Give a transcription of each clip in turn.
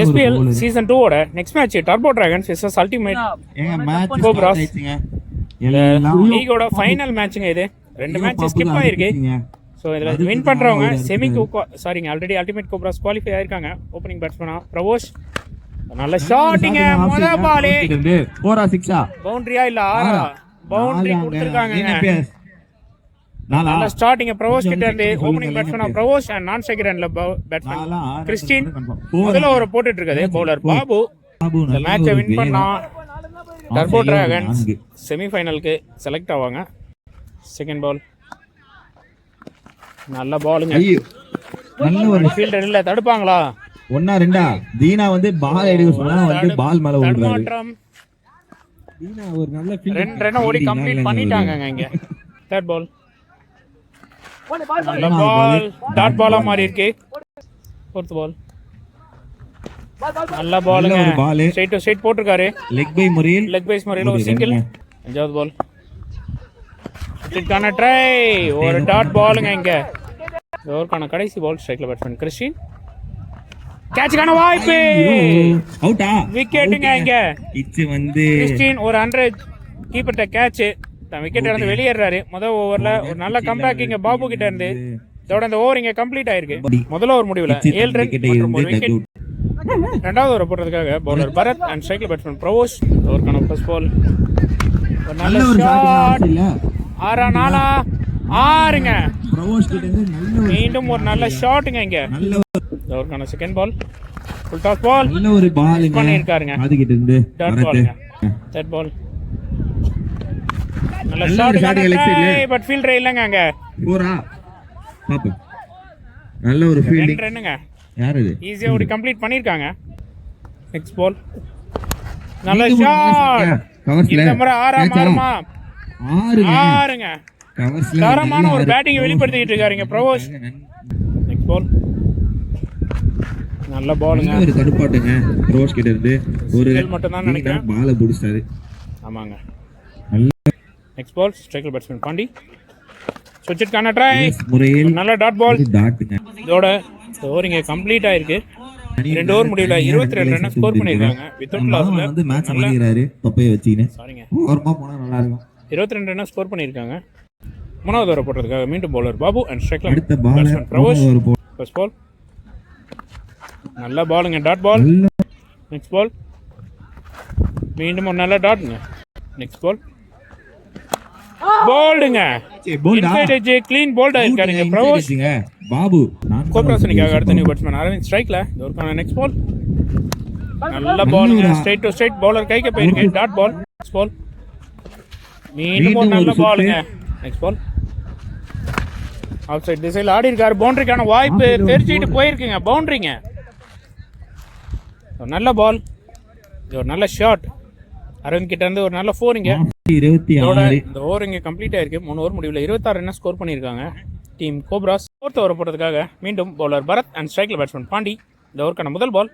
SPL season 2 ஓட next match turbo dragons versus ultimate cobras லீகோட final மேட்ச்ங்க. இது ரெண்டு மேட்ச் ஸ்கிப் ஆயிருக்கு. ஸோ இதில் வின் பண்ணுறவங்க சாரிங்க ஆல்ரெடி அல்டிமேட் கோப்ராஸ் குவாலிஃபை ஆயிருக்காங்க. ஓப்பனிங் பேட்ஸ்மேனா பிரவோஷ். நல்ல ஷாட்டிங்க. முத பாலே 4 ஆ 6 ஆ பவுண்டரியா இல்ல 6 ஆ பவுண்டரி கொடுத்திருக்காங்க. நல்ல ஸ்டார்டிங் பிரவோஷ் கிட்ட இருந்து ஓப்பனிங் பேட்ஸ்மேனா பிரவோஷ் அண்ட் நான் ஸ்ட்ரைக்கர் அண்ட் பேட்ஸ்மேன் கிறிஸ்டின் முதல்ல ஒரு போட்டுட்டு இருக்காரு பவுலர் பாபு. இந்த மேட்சை வின் பண்ணா டர்போ டிராகன்ஸ் செமிஃபைனலுக்கு செலக்ட் ஆவாங்க. செகண்ட் பால் நல்ல பாலுங்க. நல்ல ஒரு ஃபீல்டர் இல்ல தடுப்பாங்களா? 1 ஆ 2 ஆ தீனா வந்து பால் எடுக்க சொன்னா வந்து பால் மேல ஓடுறாரு. தீனா ஒரு நல்ல ஃபீல்டர். 2 ரன் ஓடி கம்ப்ளீட் பண்ணிட்டாங்கங்க இங்க. தேர்ட் பால் நல்ல பால் டாட் பாலா மாறி இருக்கு. ஃபோர்த் பால் நல்ல பாலுங்க. ஸ்ட்ரைட் டு ஸ்ட்ரைட் போட்டுருக்காரு. லெக் பை முறையில் ஒரு சிங்கிள். அஞ்சாவது பால் இதுக்கான ட்ரை ஒரு டாட் பாலுங்க இங்க. ஓவருக்கான கடைசி பால் ஸ்ட்ரைக்ல பேட்ஸ்மேன் கிறிஸ்டின் கேட்சுக்கான வாய்ப்பு. அவுட்டா விக்கெட்டுங்க இங்க. இச்சு வந்து கிறிஸ்டின் ஒரு 100 கீப்பர்ட்ட கேட்ச் தன் விக்கெட் இருந்து வெளியேறாரு. முதல் ஓவர்ல ஒரு நல்ல கம்பேக் இங்க பாபு கிட்ட இருந்து. இதோட இந்த ஓவர் இங்க கம்ப்ளீட் ஆயிருக்கு. முதல்ல ஓவர் முடிவுல 7 ரன் மற்றும் ஒரு விக்கெட். ரெண்டாவது ஓவர் போடுறதுக்காக bowler Bharat and striker batsman Pravosh. ஓவருக்கான ஃபர்ஸ்ட் பால் ஒரு நல்ல ஷாட். 6 6ங்க. பிரவோஷ் கிட்ட இருந்து நல்ல மீண்டும் ஒரு நல்ல ஷாட்டுங்க இங்க. ஓவருக்கான second ball full toss ball நல்ல ஒரு பால் பண்ணிருக்காருங்க. அது கிட்ட இருந்து டாட் பாலுங்க. தேர்ட் பால் நல்ல ஷாட் பட் ஃபீல்டர் இல்லங்க அங்க. 4 ஆ பாப்பா நல்ல ஒரு ஃபீல்டிங். 2 ரன்னுங்க. யார் இது? ஈஸியா ஓடி கம்ப்ளீட் பண்ணிருக்காங்க. நெக்ஸ்ட் பால் நல்ல ஷாட். கவர்ஸ்ல இந்த முறை 6 மாறுமா? 6ங்க. கவர்ஸ்ல தரமான ஒரு பேட்டிங் வெளிப்படுத்திட்டு இருக்காருங்க பிரவோஷ். நெக்ஸ்ட் பால் நல்ல பாலுங்க. ஒரு தடுப்பாட்டுங்க பிரவோஷ் கிட்ட இருந்து. ஒரு மட்டும் தான் நினைக்கிறேன் பாலை புடிச்சாரு. ஆமாங்க. Next ball striker batsman Pandi சுவிட்ச்க்கான ட்ரை முறையில் நல்ல டாட் பால். டாட்டுங்க. இதோட ஓவர் இங்க கம்ப்ளீட் ஆயிருக்கு. 2 ஓவர் முடிவுல 22 ரன் ஸ்கோர் பண்ணிருக்காங்க. வித்அவுட் லாஸ்ல வந்து மேட்ச் பண்ணிக்கிறாரு. தொப்பைய வச்சிக்கினே சாரிங்க ஓவர்மா போனா நல்லா இருக்கும். 22 ரன் ஸ்கோர் பண்ணிருக்காங்க. மூணாவது ஓவர் போடுறதுக்காக மீண்டும் பவுலர் பாபு அண்ட் ஸ்ட்ரைக்கர் அடுத்த பால் பேட்ஸ்மேன் பிரவோஷ். ஃபர்ஸ்ட் பால் நல்ல பாலுங்க டாட் பால். நெக்ஸ்ட் பால் மீண்டும் ஒரு நல்ல டாட்ங்க. நெக்ஸ்ட் பால் போல்டுங்க. இன்சைட் எட்ஜ் க்ளீன் போல்ட் ஆயிருக்காருங்க பிரவோஷ். பாபு கோப்ராசனிக்காக அடுத்த நியூ பேட்ஸ்மேன் அரவிந்த் ஸ்ட்ரைக்ல. இதற்கான நெக்ஸ்ட் பால் நல்ல பாலுங்க. ஸ்ட்ரைட் டு ஸ்ட்ரைட் பவுலர் கைக்கு போயிருக்கு. Dot ball. நெக்ஸ்ட் பால் மீண்டும் ஒரு நல்ல பாலுங்க. நெக்ஸ்ட் பால் ஆஃப் சைட் திசையில் ஆடி இருக்காரு. பவுண்டரிக்கான வாய்ப்பு தெரிஞ்சுட்டு போயிருக்குங்க. பவுண்டரிங்க. நல்ல பால். இது ஒரு நல்ல ஷாட். அரவிந்த் கிட்ட இருந்து ஒரு நல்ல 4ங்க. 26 இந்த ஓவர் இங்க கம்ப்ளீட் ஆயிருக்கு. 3 ஓவர் முடிவுல 26 ரன் ஸ்கோர் பண்ணிருக்காங்க டீம் கோப்ராஸ். ஃபோர்த் ஓவர் போடுறதுக்காக மீண்டும் bowler Bharat and striker batsman Pandi. இந்த ஓவருக்கான முதல் பால்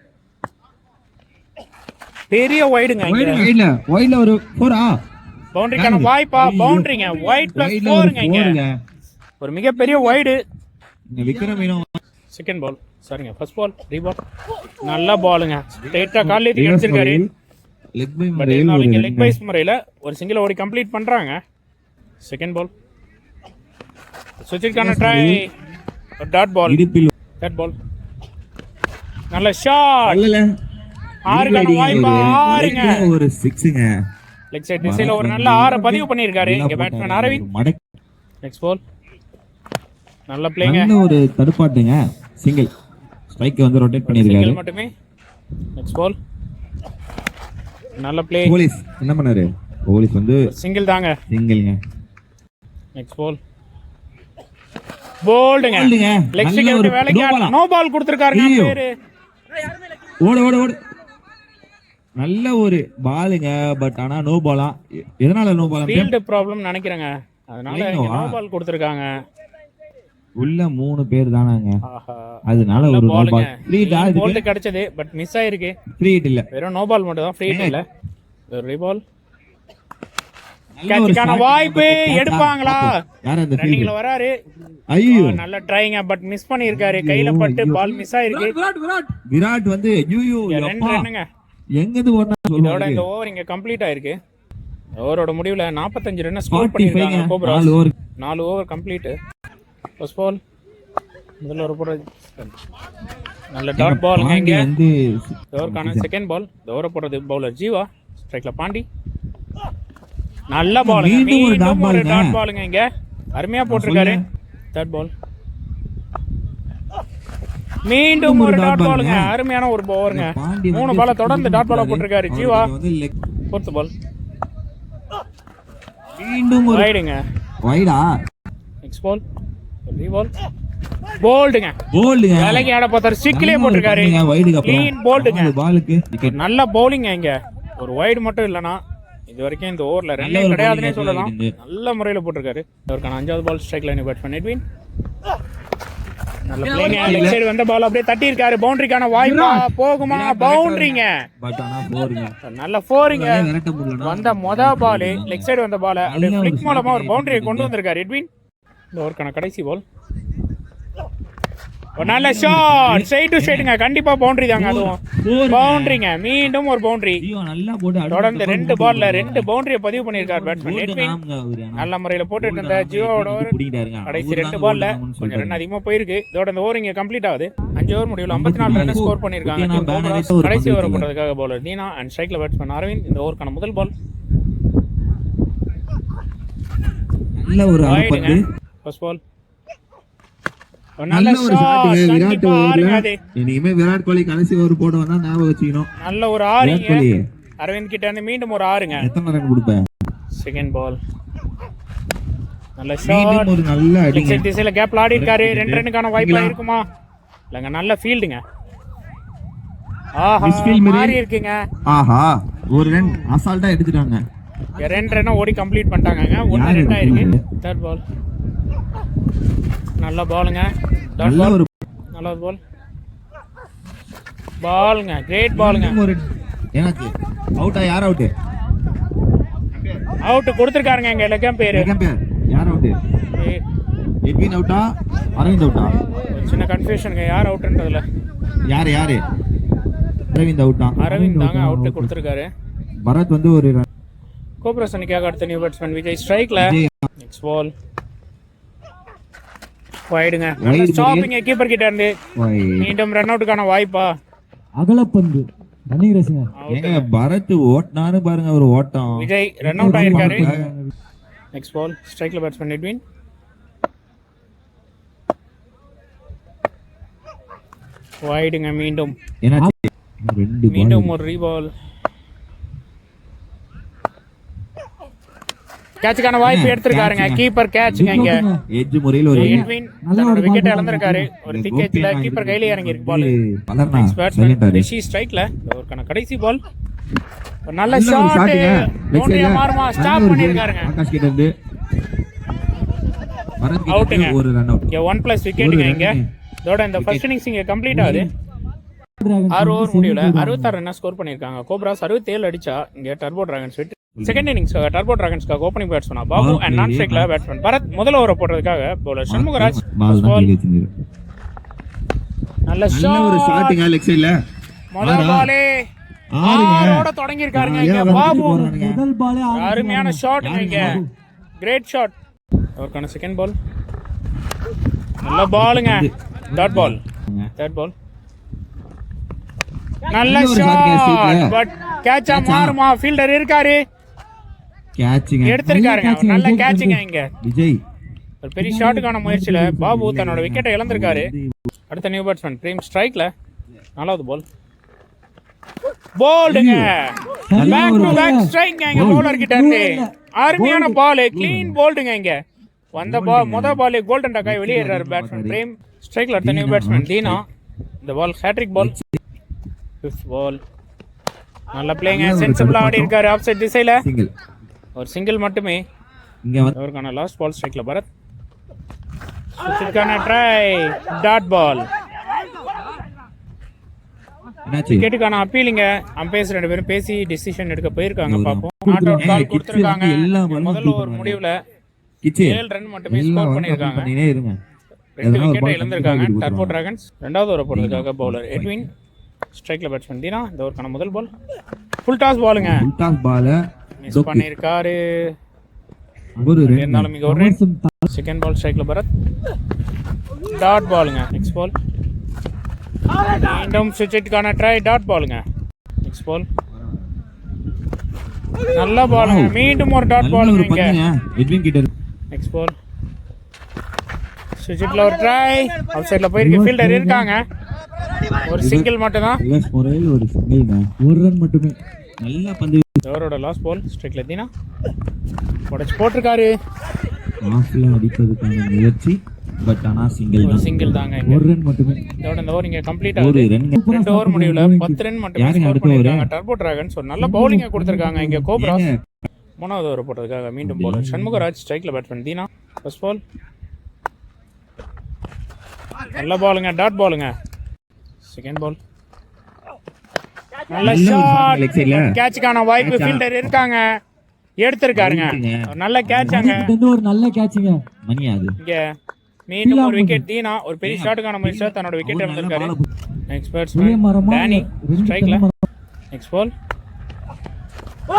பெரிய வைடுங்க. வைட்ல ஒரு 4 ஆ பவுண்டரிக்கான வாய்ப்பா? பவுண்டரிங்க. வைட் பிளஸ் 4ங்க இங்க. ஒரு மிகப்பெரிய வைடு. விக்ரமீனோ செகண்ட் பால் சரிங்க. ஃபர்ஸ்ட் பால் ரீபால் நல்ல பாலுங்க. ஸ்ட்ரைட்டா கால்ல ஏத்தி அடிச்சிருக்காரு. லெக் பை முறையில் லெக் பைஸ் முறையில் ஒரு சிங்கிள் ஓடி கம்ப்ளீட் பண்ணுறாங்க. செகண்ட் பால் சுவிட்சுக்கான try dot ball. Third ball நல்ல ஷாட். 6க்கான வாய்ப்பா? 6ங்க. ஒரு 6ங்க. லெக் சைடு திசையில் ஒரு நல்ல 6 பதிவு பண்ணியிருக்காரு இங்கே பேட்ஸ்மேன் அரவிந்த். நெக்ஸ்ட் பால் நல்ல பிளேங்க. நல்ல ஒரு தடுப்பாட்டுங்க. சிங்கிள் ஸ்ட்ரைக் வந்து ரொட்டேட் பண்ணிருக்காரு. சிங்கிள் மட்டுமே. நெக்ஸ்ட் பால் நல்ல ப்ளே. போலீஸ் என்ன பண்ணாரு? போலீஸ் வந்து சிங்கிள் தாங்க. சிங்கிள்ங்க. நெக்ஸ்ட் பால் போல்டுங்க. லெக் சைடு ஒரு வேலைக்கு நோ பால் கொடுத்திருக்காருங்க பேரு. ஓடு ஓடு ஓடு. நல்ல ஒரு பாலுங்க. பட் ஆனா நோ பாலா. எதனால நோ பால்? ஃபீல்ட் ப்ராப்ளம் நினைக்கிறேங்க. அதனால நோ பால் கொடுத்திருக்காங்க. உள்ள 3 பேர் தானாங்க. அதனால ஒரு no ball. Free hit ball கிடைச்சது பட் மிஸ் ஆயிருக்கு. ஃப்ரீ ஹிட் இல்ல. வெறும் நோ பால் மட்டும் தான். ஃப்ரீ ஹிட் இல்ல. ஒரு ரீபால் கேட்சுக்கான வாய்ப்பு எடுப்பாங்களா? யார் அந்த ரன்னிங்ல வராரு. ஐயோ நல்ல ட்ரைங்க, பட் மிஸ் பண்ணிருக்காரு. கையில பட்டு பால் மிஸ் ஆயிருக்கு. விராட் வந்து ஐயோ ரெண்டு ரன்னுங்க. எங்கது ஓடுனா இதோட சொல்லுவாங்க இந்த ஓவர் இங்க கம்ப்ளீட் ஆயிருக்கு. ஓவரோட முடிவுல 45 ரன் ஸ்கோர் பண்ணிருக்காங்க Cobras. 4 over complete. First ball முதல்ல ஒரு போடுறது நல்ல டாட் பால்ங்க. இங்க வந்து ஓவருக்கான செகண்ட் பால். இந்த ஓவரை போடுறது பவுலர் ஜீவா. ஸ்ட்ரைக்ல பாண்டி. நல்ல பால். மீண்டும் ஒரு டாட் பாலுங்க. இங்க அருமையா போட்டிருக்காரு. Third ball. மீண்டும் ஒரு டாட் பாலுங்க. அருமையான ஒரு ஓவருங்க. 3 பால தொடர்ந்து டாட் பாலா போட்டிருக்காரு ஜீவா. ஃபோர்த் பால். மீண்டும் ஒரு வைடுங்க. வைடா. Next ball. ரீபால். போல்டுங்க. போல்டுங்க. விலகி ஆட பார்த்தாரு. ஸ்டிக்லயே போட்டிருக்காரு. வைடுக்கு அப்புறம் க்ளீன் போல்டுங்க. பாலுக்கு நல்ல பவுலிங் இங்க. ஒரு வைடு மட்டும் இல்லனா இது வரைக்கும் இந்த ஓவர்ல ரன்னே கிடையாதுன்னே சொல்லலாம். நல்ல முறையில போட்டிருக்காரு. அவருக்கான 5வது ball. Strike line batsman Edwin. நல்ல பிளேயிங். லெக் சைடு வந்த பால் அப்படியே தட்டி இருக்காரு. பவுண்டரிக்கான வாய்ப்பா போகுமா? பவுண்டரிங்க. பட் ஆனா போறீங்க. நல்ல ஃபோரிங்க. விரட்ட முடியலனா வந்த பால் லெக் சைடு வந்த பால் அப்படியே ஃபிளிக் மூலமா ஒரு பவுண்டரியை கொண்டு வந்திருக்காரு எட்வின். இந்த ஓவருக்கான கடைசி பால். ஒரு நல்ல ஷாட். Straight to ஸ்ட்ரைட்ங்க. கண்டிப்பா பவுண்டரி தாங்க. அதுவும் பவுண்டரிங்க. மீண்டும் ஒரு பவுண்டரி. நல்லா போட்டு தொடர்ந்து 2 பால்ல 2 பவுண்டரியை பதிவு பண்ணிருக்காரு பேட்ஸ்மேன் எட்வின். நல்ல முறையில போட்டுட்டு இருந்த ஜியோவோட ஓவர் கடைசி 2 பால்ல கொஞ்சம் ரன் அதிகமா போயிருக்கு. இதோட இந்த ஓவர் இங்க கம்ப்ளீட் ஆகுது. 5 ஓவர் முடிவுல 54 ரன் ஸ்கோர் பண்ணிருக்காங்க. கடைசி ஓவர் போட்டதுக்காக பவுலர் தீனா அண்ட் ஸ்ட்ரைக்ல பேட்ஸ்மேன் அரவிந்த். இந்த ஓவருக்கான முதல் பால். நல்ல ஒரு ஆடுங்க. First ball. நல்ல ஒரு ஷாட். விராட் ஓவர்ல இனிமே விராட் கோலி கடைசி ஓவர் போட வந்தா ஞாபகம் வச்சுக்கணும். நல்ல ஒரு ஆறுங்க. அரவிந்த் கிட்ட இருந்து மீண்டும் ஒரு ஆறுங்க. எத்தனை ரன் கொடுப்பேன்? Second ball. நல்ல ஷாட். ஒரு நல்ல அடி. லெக் திசையில கேப்ல ஆடி இருக்காரு. 2 ரன்னுக்கான வாய்ப்பு இருக்குமா? இல்லங்க. நல்ல ஃபீல்டுங்க. ஆஹா மாறி இருக்குங்க. ஆஹா ஒரு ரன் அசால்ட்டா எடுத்துட்டாங்க. 2 ரன் ஓடி கம்ப்ளீட் பண்ணிட்டாங்கங்க. 1 ரன் ஆயிருக்கு. Third ball. நல்ல பாலுங்க. நல்ல ஒரு நல்ல பால். பாலுங்க. கிரேட் பாலுங்க. எனக்கு அவுட்டா? யார் அவுட்? அவுட் கொடுத்திருக்காருங்க. எங்க லெக்கம் பேரு யார் அவுட்? எட்வின் அவுட்டா? அரவிந்த் அவுட்டா? சின்ன கன்ஃபியூஷனுங்க. யார் அவுட்ன்றதுல. யாரு அரவிந்த் அவுட்டா? அரவிந்த் தாங்க அவுட் கொடுத்திருக்காரு. பரத் வந்து ஒரு கோப்ராஸ் அணிக்காக அடுத்த நியூ பேட்ஸ்மேன் விஜய் ஸ்ட்ரைக்ல. Next ball. வைடுங்க. ஸ்டாப்பிங் கீப்பர் கிட்ட இருந்து மீண்டும் ரன் அவுட்டுக்கான வாய்ப்பா? அகலப்பந்து ரன்னிங் ரேசிங்க. ஏங்க பரத் ஓட்னாரு பாருங்க. ஒரு ஓட்டம். விஜய் ரன் அவுட் ஆயிருக்காரு. Next ball. ஸ்ட்ரைக்ல பேட்ஸ்மேன் எட்வின். வைடுங்க. மீண்டும் மீண்டும் ஒரு ரீபால். கேட்சுக்கான வாய்ப்பு எடுத்திருக்காருங்க. கீப்பர் கேட்ச்ங்க. இங்க எட்ஜ் முறையில் ஒரு எட்வின் தன்னோட விக்கெட் இழந்திருக்காரு. ஒரு விக்கெட்ல கீப்பர் கையில இறங்கி இருக்கு பால். நெக்ஸ்ட் பேட்ஸ்மேன் ரிஷி ஸ்ட்ரைக்ல. ஓவருக்கான கடைசி பால். ஒரு நல்ல ஷாட். பவுண்டரியா மாறுமா? ஸ்டாப் பண்ணிருக்காருங்க. ஆகாஷ் கிட்ட இருந்து பரத் அவுட்டுங்க. ஒரு ரன் அவுட். இங்க 1+ விக்கெட்டுங்க. இங்க இதோட இந்த ஃபர்ஸ்ட் இன்னிங்ஸ் இங்க கம்ப்ளீட் ஆகுது. 6 ஓவர் முடிவுல 66 ரன் ஸ்கோர் பண்ணிருக்காங்க. கோப்ராஸ் 67 அடிச்சா இங்க டர்போ டிராகன்ஸ் வெற்றி. செகண்ட் இன்னிங்ஸ் டர்போ டிராகன்ஸ்க்காக ஓப்பனிங் பேட்ஸ்மேன் பாபு அண்ட் நான் ஸ்ட்ரைக்ல பேட்ஸ்மேன் பரத். முதல் ஓவரை போடுறதுக்காக பவுலர் சண்முகராஜ். நல்ல ஒரு ஷாட்டுங்க லெக் சைடுல. முதல் பாலே ஆரோட தொடங்கி இருக்காருங்க. இங்க பாபு முதல் பாலே அருமையான ஷாட். இங்க கிரேட் ஷாட். அவருக்கான செகண்ட் பால். நல்ல பாலுங்க. Dot ball. Third ball. நல்ல ஷாட். பட் கேட்சா மாறுமா? ஃபீல்டர் இருக்காரு. கேட்சிங் எடுத்திருக்காருங்க. நல்ல கேட்சிங்க. இங்க விஜய் ஒரு பெரிய ஷாட்டுக்கான முயற்சியில பாபு தன்னோட விக்கெட்டை இழந்திருக்காரு. அடுத்த நியூ பேட்ஸ்மேன் பிரேம் ஸ்ட்ரைக்ல. 4வது பால். போல்டுங்க. பேக் டு பேக் ஸ்ட்ரைக்ங்க. இங்க பவுலர் கிட்ட இருந்து அருமையான பால். க்ளீன் போல்டுங்க. இங்க வந்த பால் முதல் பால் கோல்டன் டக்காய் வெளியேறாரு பேட்ஸ்மேன் பிரேம் ஸ்ட்ரைக்ல. அடுத்த நியூ பேட்ஸ்மேன் தீனா. இந்த பால் ஹேட்ரிக் பால். 5th பால். நல்ல பிளேயிங். சென்சிபிளா ஆடி இருக்காரு. ஆஃப் சைட் திசையில ஒரு சிங்கிள் மட்டுமே. இங்க அவருக்கான லாஸ்ட் பால். ஸ்ட்ரைக்ல பரத். சுத்திக்கான ட்ரை. Dot ball. என்னாச்சு விக்கெட்டுக்கான அப்பீலிங்க அம்பையர்ஸ் 2 பேரும் பேசி டிசிஷன் எடுக்க போயிருக்காங்க. பார்ப்போம். நாட் அவுட் கால் கொடுத்துருக்காங்க. முதல்ல ஒரு முடிவுல கிச்சு 7 ரன் மட்டுமே ஸ்கோர் பண்ணிருக்காங்க. பண்ணினே இருங்க. 2 விக்கெட்டை இழந்திருக்காங்க டர்போ டிராகன்ஸ். இரண்டாவது ஓவர் போடுறதுக்காக பவுலர் எட்வின், ஸ்ட்ரைக்ல பேட்ஸ்மேன் தீனா. இந்த ஓவருக்கான முதல் பால் ஃபுல் டாஸ் பாலுங்க. ஃபுல் டாஸ் பால மிஸ் பண்ணிருக்காரு. ஒரு இருந்தாலும் இங்க ஒரு ரன். செகண்ட் பால் ஸ்ட்ரைக்ல பரத், டாட் பாலுங்க. நெக்ஸ்ட் பால் மீண்டும் சுவிட்சுக்கான ட்ரை, டாட் பாலுங்க. நெக்ஸ்ட் பால் நல்ல பாலுங்க. மீண்டும் ஒரு டாட் பாலுங்க இங்க. எட்வின் கிட்ட நெக்ஸ்ட் பால் சுவிட்ச்ல ஒரு ட்ரை, அவுட் சைடுல போயிருக்கு. ஃபீல்டர் இருக்காங்க. ஒரு சிங்கிள் மட்டும் தான். முறையில் ஒரு சிங்கிள்ங்க. ஒரு ரன் மட்டுமே. நல்ல பந்து. ஓவரோட லாஸ்ட் பால் ஸ்ட்ரைக்ல தீனா உடைச்சு போட்டிருக்காரு. ஆஃப்ல அடிப்பதற்கான முயற்சி, பட் ஆனா சிங்கிள் ஒரு தான். சிங்கிள் தாங்க இங்க. ஒரு ரன் மட்டுமே. இதோட இந்த ஓவர் இங்க கம்ப்ளீட் ஒரு ஆகுது. ரன் 2 ஓவர் முடிவுல 10 ரன் மட்டுமே யாருங்க ஸ்கோர் அடுத்த பண்ணிருக்காங்க டர்போ டிராகன்ஸ். ஒரு நல்ல பவுலிங்க கொடுத்திருக்காங்க இங்க கோப்ராஸ். மூணாவது ஓவர் போட்டதுக்காக மீண்டும் பவுலர் சண்முகராஜ், ஸ்ட்ரைக்ல பேட்ஸ்மேன் தீனா. ஃபர்ஸ்ட் பால் நல்ல பாலுங்க, டாட் பாலுங்க. செகண்ட் பால் நல்ல ஷாட், கேட்சுக்கான வாய்ப்பு. ஃபீல்டர் இருக்காங்க, எடுத்திருக்காருங்க. ஒரு நல்ல கேட்சாங்க. இது ஒரு நல்ல கேட்சுங்க. மணி அது இங்க மீண்டும் ஒரு விக்கெட் தீனா. ஒரு பெரிய ஷாட்டுக்கான முயற்சியா தன்னோட விக்கெட் எடுத்திருக்காரு. நெக்ஸ்ட் பேட்ஸ்மேன் டேனி, ஸ்ட்ரைக்ல. நெக்ஸ்ட் பால்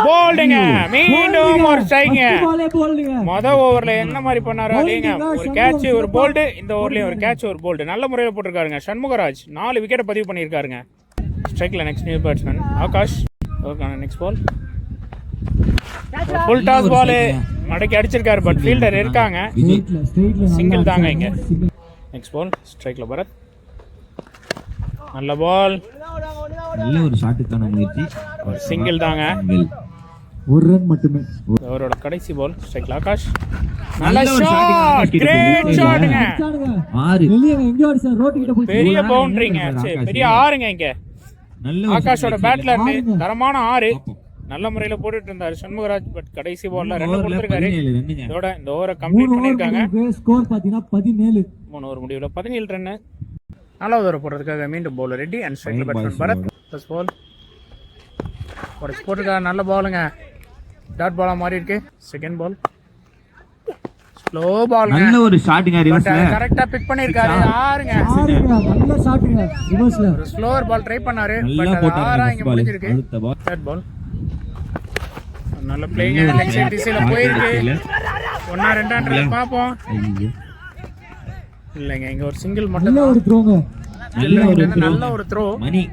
போல்டுங்க. மீண்டும் ஒரு ஸ்ட்ரைக்குங்க. பாலே போல்டுங்க. மொத ஓவர்ல என்ன மாதிரி பண்ணாரோ அதேங்க. ஒரு கேட்ச் ஒரு போல்டு. இந்த ஓவர்லயும் ஒரு கேட்ச் ஒரு போல்டு. நல்ல முறையில் போட்டிருக்காருங்க சண்முகராஜ். 4 விக்கெட்டை பதிவு பண்ணியிருக்காருங்க. ஸ்ட்ரைக்ல நெக்ஸ்ட் நியூ பேட்ஸ்மேன் ஆகாஷ். ஓகேங்க. Next ball full toss ball மடக்கி அடிச்சிருக்காரு, பட் ஃபீல்டர் இருக்காங்க. சிங்கிள் தாங்க இங்க. நெக்ஸ்ட் பால் ஸ்ட்ரைக்ல பரத், நல்ல பால். நல்ல ஒரு ஷாட்டுக்கான முயற்சி, சிங்கிள் தாங்க. ஒரு ரன் மட்டுமே. அவரோட கடைசி பால் ஸ்ட்ரைக்ல ஆகாஷ், நல்ல ஷாட், கிரேட் ஷாட்ங்க. 6 வெளியே எங்க அடிச்சா ரோட் கிட்ட போய் பெரிய பவுண்டரிங்க. பெரிய 6ங்க இங்க. நல்ல ஆகாஷோட பேட்ல இருந்து தரமான 6 நல்ல முறையில போட்டுட்டு இருந்தாரு சண்முகராஜ், பட் கடைசி பால்ல 2 கொடுத்திருக்காரு. இதோட இந்த ஓவரை கம்ப்ளீட் பண்ணிருக்காங்க. ஸ்கோர் பாத்தீங்கன்னா 17. 3 ஓவர் முடிவுல 17 ரன். நாலாவது ஓவர் போடுறதுக்காக மீண்டும் பவுலர் ரெட்டி அண்ட் ஸ்ட்ரைக்ல பேட்ஸ்மேன் பரத். ஃபர்ஸ்ட் பால் ஒரு போட்டுருக்காரு, நல்ல பாலுங்க. டாட் பாலா மாறி இருக்கு. செகண்ட் பால் ஸ்லோ பால், நல்ல ஒரு ஷாட்டுங்க. ரிவர்ஸ்ல கரெக்ட்டா பிக் பண்ணிருக்காரு. 6ங்க. நல்ல ஷாட்டுங்க. ரிவர்ஸ்ல ஒரு ஸ்லோவர் பால் ட்ரை பண்ணாரு, பட் நல்லா அது 6 போட்டாரு. இங்க முடிஞ்சிருக்கு. அடுத்த பால் தேர்ட் பால் நல்ல பிளேயிங். லெக் சைடு திசையில போயிருக்கு. 1-2 பாப்போம். இல்லங்க இங்க ஒரு சிங்கிள் மட்டும். நல்ல ஒரு த்ரோங்க. நல்ல ஒரு த்ரோ. மணி.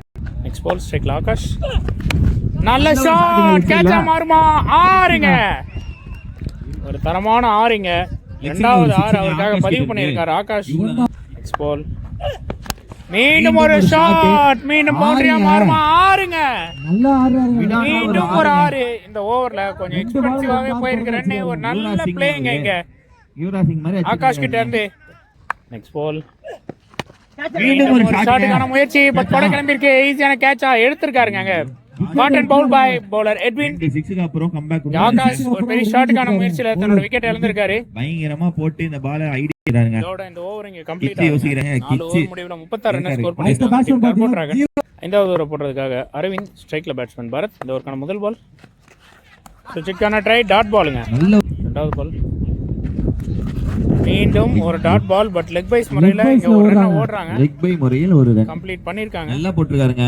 நெக்ஸ்ட் பால் ஸ்ட்ரைக்ல ஆகாஷ், நல்ல ஷாட், கேட்சா மாறுமா. 6ங்க. ஒரு தரமான 6ங்க. இரண்டாவது 6 அவருக்காக பதிவு பண்ணியிருக்காரு ஆகாஷ். நெக்ஸ்ட் பால் மீண்டும் ஒரு ஷாட், மீண்டும் பவுண்டரியா மாறுமா. 6ங்க. நல்ல ஆடுறாங்க. மீண்டும் ஒரு 6. இந்த ஓவர்ல கொஞ்சம் எக்ஸ்பென்சிவாவே போயிருக்கு ரன். ஒரு நல்ல பிளேயிங் இங்க யுவராஜ் சிங் மாதிரி ஆகாஷ் கிட்ட இருந்து. நெக்ஸ்ட் பால் மீண்டும் ஒரு ஷாட்டுக்கான முயற்சி, பட் பட கிளம்பிருக்கு. ஈஸியான கேட்சா எடுத்திருக்காருங்க அங்க. Caught and bowled by bowler Edwin. 6க்கு அப்புறம் கம்பேக் ஆகாஷ் ஒரு பெரிய ஷாட்டுக்கான முயற்சியில தன்னோட விக்கெட் இழந்திருக்காரு. பயங்கரமா போட்டு இந்த பாலை ஐடியாங்க. இதோட இந்த ஓவர் இங்க கம்ப்ளீட் கிச்சி யோசிக்கிறாங்க. கிச்சி முடிவுல 36 ரன் ஸ்கோர் பண்ணிருக்காங்க டர்போ டிராகன். ஐந்தாவது ஓவர் போடுறதுக்காக அரவிந்த், ஸ்ட்ரைக்ல பேட்ஸ்மேன் பரத். இந்த ஓவருக்கான முதல் பால் சுவிட்சுக்கான ட்ரை, டாட் பாலுங்க. நல்ல இரண்டாவது பால் மீண்டும் ஒரு dot ball, but leg byes முறையில இங்க ஒரு ரன் ஓடுறாங்க. லெக் பை முறையில் ஒரு ரன் கம்ப்ளீட் பண்ணிருக்காங்க. நல்லா போட்டுருக்காருங்க.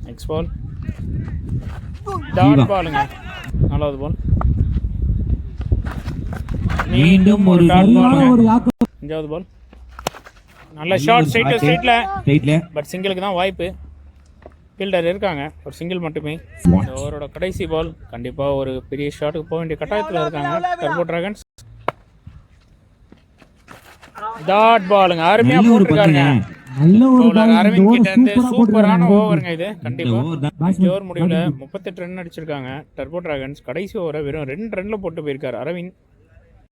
நெக்ஸ்ட் பால் டாட் பாலுங்க. நாலாவது பால் மீண்டும் ஒரு டாட் பாலுங்க. அஞ்சாவது பால் நல்ல ஷாட், ஸ்ட்ரைட் டு ஸ்ட்ரைட்ல, பட் சிங்கிளுக்கு தான் வாய்ப்பு. ஃபீல்டர் இருக்காங்க, ஒரு சிங்கிள் மட்டுமே. ஓவரோட கடைசி பால் கண்டிப்பா ஒரு பெரிய ஷாட்டுக்கு போக வேண்டிய கட்டாயத்தில் இருக்காங்க டர்போ டிராகன்ஸ். டாட் பாலுங்க, அருமையா போட்டுருக்காங்க. நல்ல ஒரு பால். அரவிந்த் கிட்ட இருந்து சூப்பரான ஓவருங்க இது. கண்டிப்பா ஓவர் முடிவுல 38 ரன் அடிச்சிருக்காங்க டர்போ டிராகன்ஸ். கடைசி ஓவரை வெறும் 2 ரன்ல போட்டு போயிருக்காரு அரவிந்த்.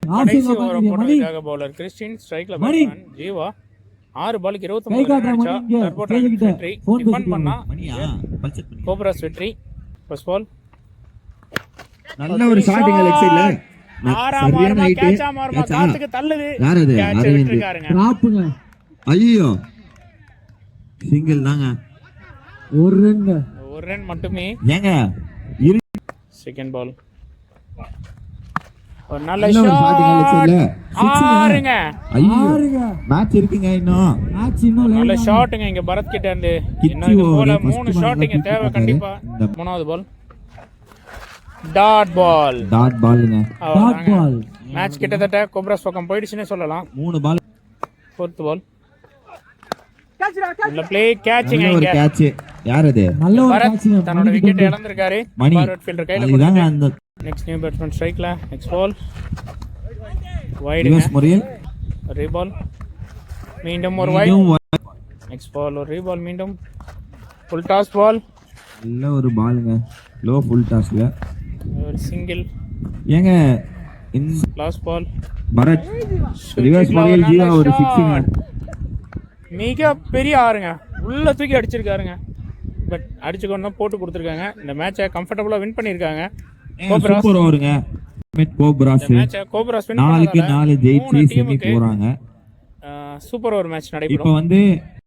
கடைசி ஓவரை போட்டதுக்காக பவுலர் கிறிஸ்டின், ஸ்ட்ரைக்ல பேட்ஸ்மேன் ஜீவா. 6 பாலுக்கு 29 ரன் அடிச்சா டர்போ டிராகன்ஸ் வெற்றி. டிஃபெண்ட் பண்ணா கோப்ராஸ் வெற்றி. ஃபர்ஸ்ட் பால் நல்ல ஒரு ஷாட்டுங்க லெக் சைடுல. சரியான ஹைட். காத்துக்கு தள்ளுது. யார் அது? கேட்ச் விட்டுருக்காருங்க. டிராப்ங்க. ஐயோ சிங்கிள் தாங்க. ஒரு ரன்ங்க. ஒரு ரன் மட்டுமே. ஏங்க இரு செகண்ட் பால் ஒரு நல்ல நல்ல ஒரு shot ங்க ஷாட். இல்ல. ஆறுங்க. ஐயோ ஆறுங்க. மேட்ச் இருக்குங்க இன்னும். மேட்ச் இன்னும் நல்ல லைவ் ஷாட்டுங்க இங்க பரத் கிட்ட இருந்து. கிச்சு இன்னும் இது போல over, 3 first ஷாட் இங்க ball தேவை தூக்கி கண்டிப்பா. போட்டாரு. மூணாவது பால் டாட் பால். டாட் பாலுங்க. Dot ball. மேட்ச் கிட்டத்தட்ட கோப்ராஸ் பக்கம் போயிடுச்சுன்னு சொல்லலாம். 3 பால். ஃபோர்த் பால் நல்ல ப்ளே கேட்சிங்க நல்ல ஒரு இங்க. கேட்ச். யார் அது? நல்ல ஒரு பரத் கேட்ச்ங்க. தன்னோட விக்கெட் இழந்திருக்காரு. மணி. ஃபார்வர்ட் ஃபீல்டர் கையில அதுதாங்க கொடுத்து. அந்த நெக்ஸ்ட் நியூ பேட்ஸ்மேன் ஸ்ட்ரைக்ல. நெக்ஸ்ட் பால் வைடுங்க. ரிவர்ஸ் முறையில் ரீபால் மீண்டும் ஒரு வைட். மீண்டும் நெக்ஸ்ட் பால் ஒரு ரீபால் மீண்டும் ஃபுல் டாஸ் பால். நல்ல ஒரு பாலுங்க. லோ ஃபுல் டாஸ்ல. ஒரு சிங்கிள் ஏங்க இந்த லாஸ்ட் பால் பரத் ரிவர்ஸ் முறையில் ஜீவா ஒரு 6ங்க. மிக பெரிய ஆறுங்க. உள்ள தூக்கி அடிச்சிருக்காருங்க. பட் அடிச்சு கொண்டு தான் போட்டு கொடுத்துருக்காங்க. இந்த மேட்சை கம்ஃபர்டபுளா வின் பண்ணியிருக்காங்க. Cobras super ஓவருங்க. கோப்ராஸ் இந்த மேட்சை கோப்ராஸ் வின் 4க்கு 4 ஜெயிச்சு செமி டீமுக்கு போறாங்க. சூப்பர் ஓவர் மேட்ச் இப்போ நடைபெறும். வந்து